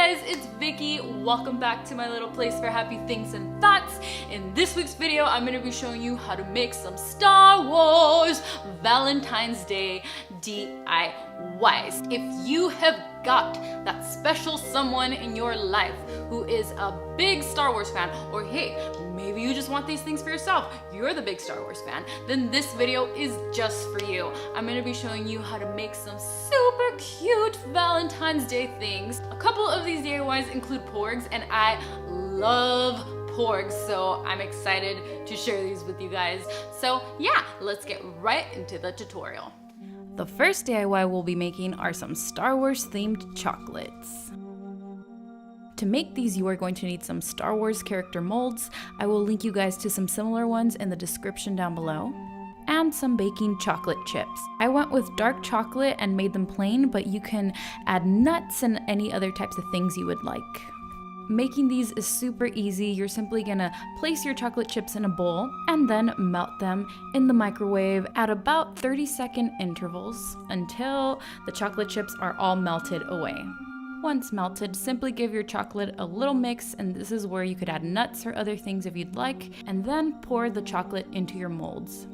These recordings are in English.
guys, it's Vicky. Welcome back to my little place for happy things and thoughts. In this week's video, I'm gonna be showing you how to make some Star Wars Valentine's Day DIYs. If you have got that special someone in your life who is a big Star Wars fan, or hey, maybe you just want these things for yourself, you're the big Star Wars fan, then this video is just for you. I'm gonna be showing you how to make some super cute Valentine's Day things. A couple of these DIYs include Porgs, and I love Porgs, so I'm excited to share these with you guys. So yeah, let's get right into the tutorial. The first DIY we'll be making are some Star Wars themed chocolates. To make these, you are going to need some Star Wars character molds. I will link you guys to some similar ones in the description down below. And some baking chocolate chips. I went with dark chocolate and made them plain, but you can add nuts and any other types of things you would like. Making these is super easy. You're simply gonna place your chocolate chips in a bowl and then melt them in the microwave at about 30-second intervals until the chocolate chips are all melted away. Once melted, simply give your chocolate a little mix, and this is where you could add nuts or other things if you'd like, and then pour the chocolate into your molds.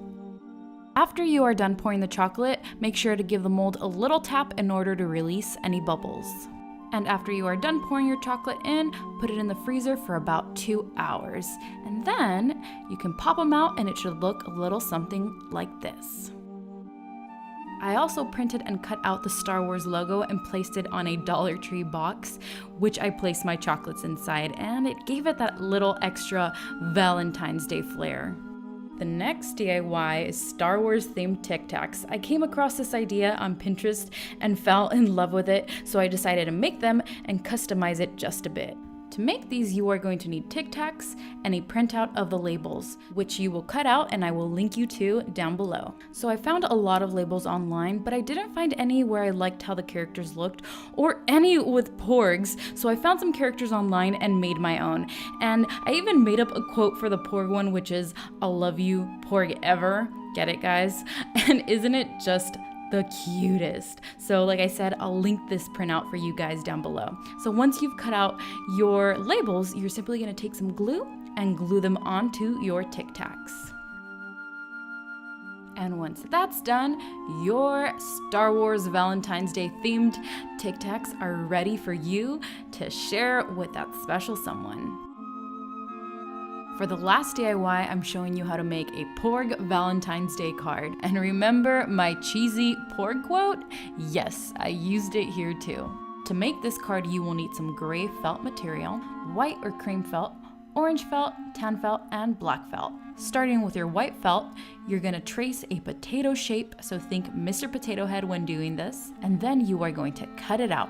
After you are done pouring the chocolate, make sure to give the mold a little tap in order to release any bubbles. And after you are done pouring your chocolate in, put it in the freezer for about 2 hours. And then you can pop them out and it should look a little something like this. I also printed and cut out the Star Wars logo and placed it on a Dollar Tree box, which I placed my chocolates inside, and it gave it that little extra Valentine's Day flair. The next DIY is Star Wars themed Tic Tacs. I came across this idea on Pinterest and fell in love with it, so I decided to make them and customize it just a bit. To make these, you are going to need Tic Tacs and a printout of the labels, which you will cut out and I will link you to down below. So I found a lot of labels online, but I didn't find any where I liked how the characters looked or any with Porgs, so I found some characters online and made my own. And I even made up a quote for the Porg one, which is, "I'll love you, Porg-ever." Get it, guys? And isn't it just the cutest? So like I said, I'll link this printout for you guys down below. So once you've cut out your labels, you're simply gonna take some glue and glue them onto your Tic Tacs. And once that's done, your Star Wars Valentine's Day themed Tic Tacs are ready for you to share with that special someone. For the last DIY, I'm showing you how to make a Porg Valentine's Day card. And remember my cheesy Porg quote? Yes, I used it here too. To make this card, you will need some gray felt material, white or cream felt, orange felt, tan felt, and black felt. Starting with your white felt, you're gonna trace a potato shape, so think Mr. Potato Head when doing this, and then you are going to cut it out.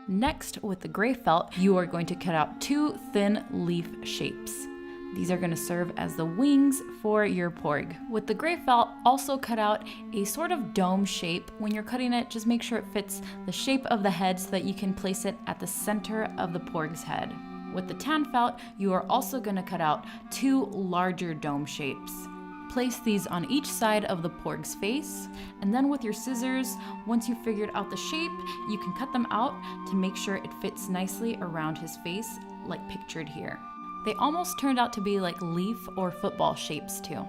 Next, with the gray felt, you are going to cut out 2 thin leaf shapes. These are going to serve as the wings for your Porg. With the gray felt, also cut out a sort of dome shape. When you're cutting it, just make sure it fits the shape of the head so that you can place it at the center of the Porg's head. With the tan felt, you are also going to cut out 2 larger dome shapes. Place these on each side of the Porg's face, and then with your scissors, once you've figured out the shape, you can cut them out to make sure it fits nicely around his face, like pictured here. They almost turned out to be like leaf or football shapes too.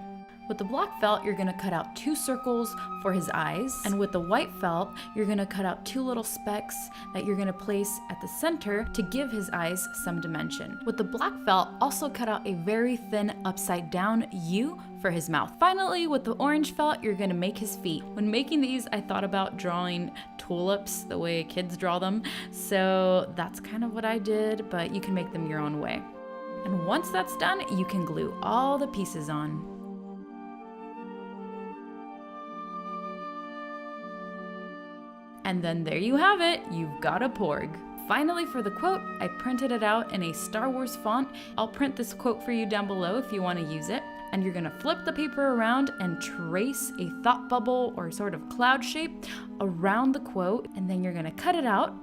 With the black felt, you're gonna cut out 2 circles for his eyes. And with the white felt, you're gonna cut out 2 little specks that you're gonna place at the center to give his eyes some dimension. With the black felt, also cut out a very thin upside down U for his mouth. Finally, with the orange felt, you're gonna make his feet. When making these, I thought about drawing tulips the way kids draw them. So that's kind of what I did, but you can make them your own way. And once that's done, you can glue all the pieces on. And then there you have it, you've got a Porg. Finally, for the quote, I printed it out in a Star Wars font. I'll print this quote for you down below if you want to use it. And you're gonna flip the paper around and trace a thought bubble or sort of cloud shape around the quote, and then you're gonna cut it out.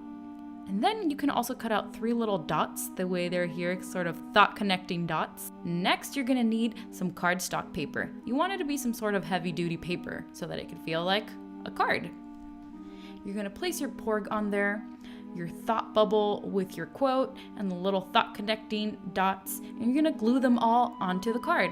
And then you can also cut out 3 little dots the way they're here, sort of thought connecting dots. Next, you're gonna need some cardstock paper. You want it to be some sort of heavy duty paper so that it could feel like a card. You're gonna place your Porg on there. your thought bubble with your quote and the little thought connecting dots, and you're gonna glue them all onto the card.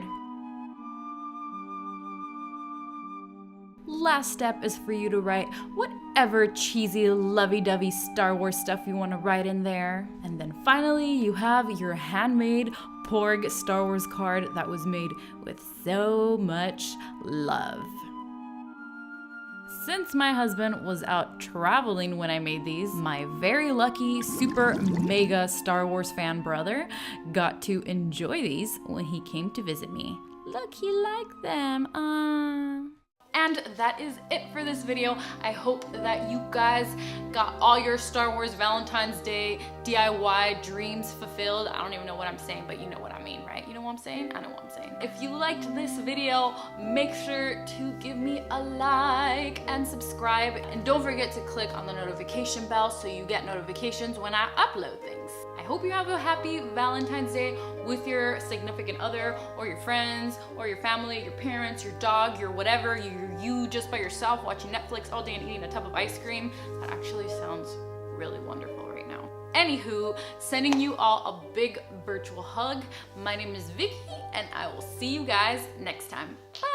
Last step is for you to write whatever cheesy, lovey-dovey Star Wars stuff you want to write in there. And then finally, you have your handmade Porg Star Wars card that was made with so much love. Since my husband was out traveling when I made these, my very lucky, super mega Star Wars fan brother got to enjoy these when he came to visit me. Look, he liked them. And that is it for this video. I hope that you guys got all your Star Wars Valentine's Day DIY dreams fulfilled. I don't even know what I'm saying, but you know what I mean, right? You know what I'm saying? I know what I'm saying. If you liked this video, make sure to give me a like and subscribe. And don't forget to click on the notification bell so you get notifications when I upload things. I hope you have a happy Valentine's Day with your significant other or your friends or your family, your parents, your dog, your whatever. You just by yourself watching Netflix all day and eating a tub of ice cream. That actually sounds really wonderful right now. Anywho, sending you all a big virtual hug. My name is Vicky and I will see you guys next time. Bye!